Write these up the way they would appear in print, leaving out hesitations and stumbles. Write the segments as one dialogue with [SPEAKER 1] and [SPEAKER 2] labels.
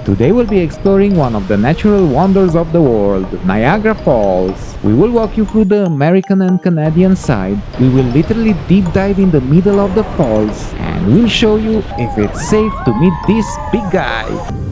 [SPEAKER 1] Today we'll be exploring one of the natural wonders of the world, Niagara Falls. We will walk you through the American and Canadian side. We will literally deep dive in the middle of the falls and we'll show you if it's safe to meet this big guy.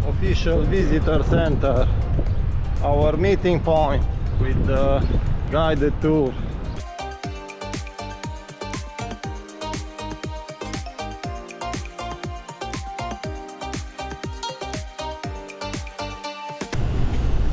[SPEAKER 2] Official visitor center, our meeting point with the guided tour.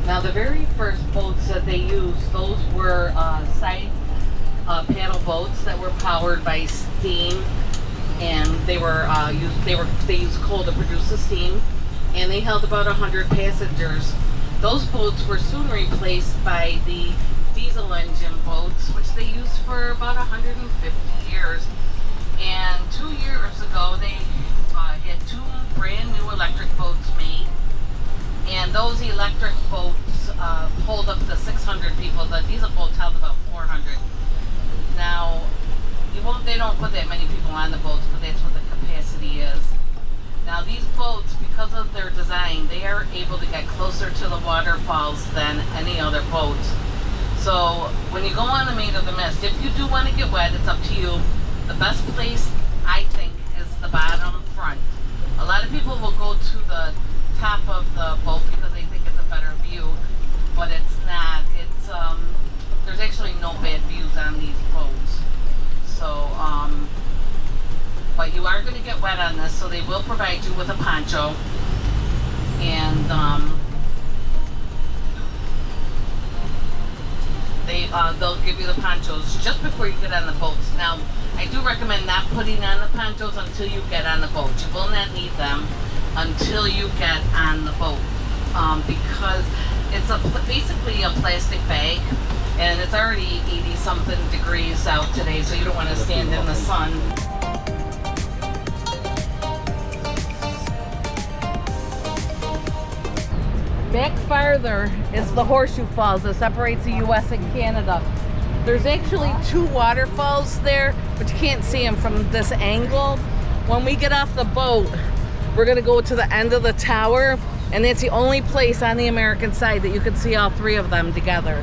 [SPEAKER 3] Now the very first boats that they used, those were side paddle boats that were powered by steam, and they used coal to produce the steam, and they held about 100 passengers. Those boats were soon replaced by the diesel engine boats, which they used for about 150 years. And 2 years ago, they had 2 brand new electric boats made, and those electric boats hold up to 600 people. The diesel boats held about 400. Now, they don't put that many people on the boats, but that's what the capacity is. Now these boats, because of their design, they are able to get closer to the waterfalls than any other boats. So when you go on the Maid of the Mist, if you do want to get wet, it's up to you. The best place, I think, is the bottom front. A lot of people will go to the top of the boat because they think it's a better view, but it's not. It's there's actually no bad views on these boats. So but you are going to get wet on this, so they will provide you with a poncho, and they'll give you the ponchos just before you get on the boats. Now, I do recommend not putting on the ponchos until you get on the boat. You will not need them until you get on the boat, because it's basically a plastic bag, and it's already 80-something degrees out today, so you don't want to stand in the sun. Back farther is the Horseshoe Falls that separates the US and Canada. There's actually 2 waterfalls there, but you can't see them from this angle. When we get off the boat, we're gonna go to the end of the tower, and that's the only place on the American side that you can see all 3 of them together.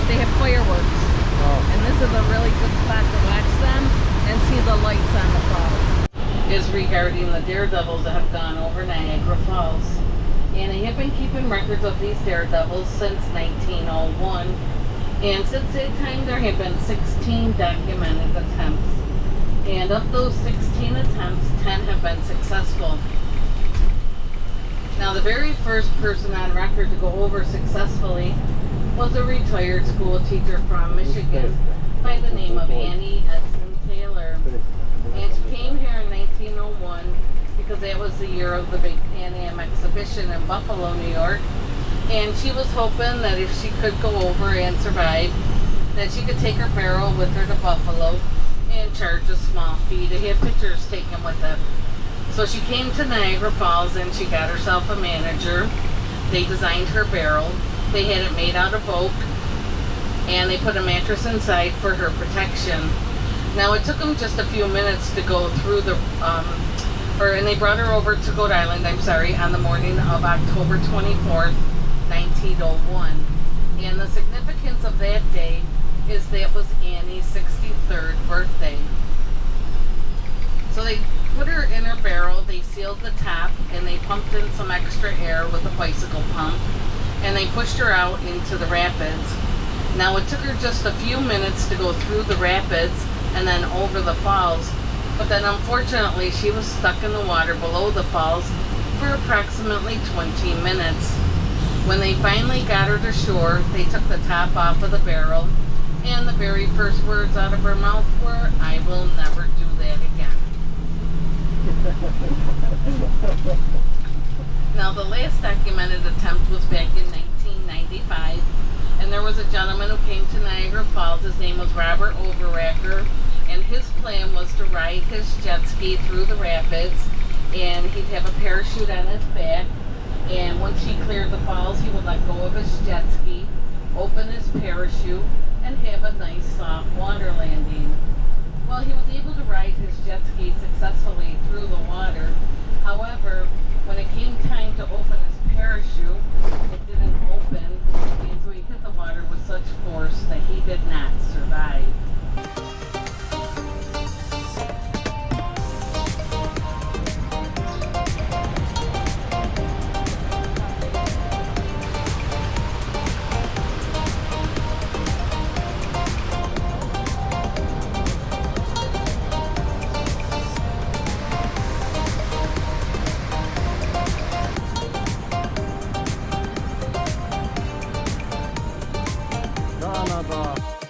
[SPEAKER 3] They have fireworks, and this is a really good spot to watch them and see the lights on the falls. Is regarding the daredevils that have gone over Niagara Falls. And they have been keeping records of these daredevils since 1901. And since that time there have been 16 documented attempts. And of those 16 attempts, 10 have been successful. Now the very first person on record to go over successfully was a retired school teacher from Michigan by the name of Annie Edson Taylor. And she came here in 1901 because that was the year of the big Pan Am exhibition in Buffalo, New York. And she was hoping that if she could go over and survive, that she could take her barrel with her to Buffalo and charge a small fee to have pictures taken with it. So she came to Niagara Falls and she got herself a manager. They designed her barrel. They had it made out of oak, and they put a mattress inside for her protection. Now it took them just a few minutes to go through the, and they brought her over to Goat Island, on the morning of October 24th, 1901. And the significance of that day is that was Annie's 63rd birthday. So they put her in her barrel, they sealed the top, and they pumped in some extra air with a bicycle pump. And they pushed her out into the rapids. Now it took her just a few minutes to go through the rapids and then over the falls, but then unfortunately she was stuck in the water below the falls for approximately 20 minutes. When they finally got her to shore, they took the top off of the barrel, and the very first words out of her mouth were, "I will never do that again." Now the last documented attempt was back in 1995, and there was a gentleman who came to Niagara Falls. His name was Robert Overacker, and his plan was to ride his jet ski through the rapids, and he'd have a parachute on his back, and once he cleared the falls he would let go of his jet ski, open his parachute, and have a nice soft water landing. Well, he was able to ride his jet ski successfully through the water. However, when it came time to open his parachute, it didn't open, and so he hit the water with such force that he did not survive.
[SPEAKER 2] Canada.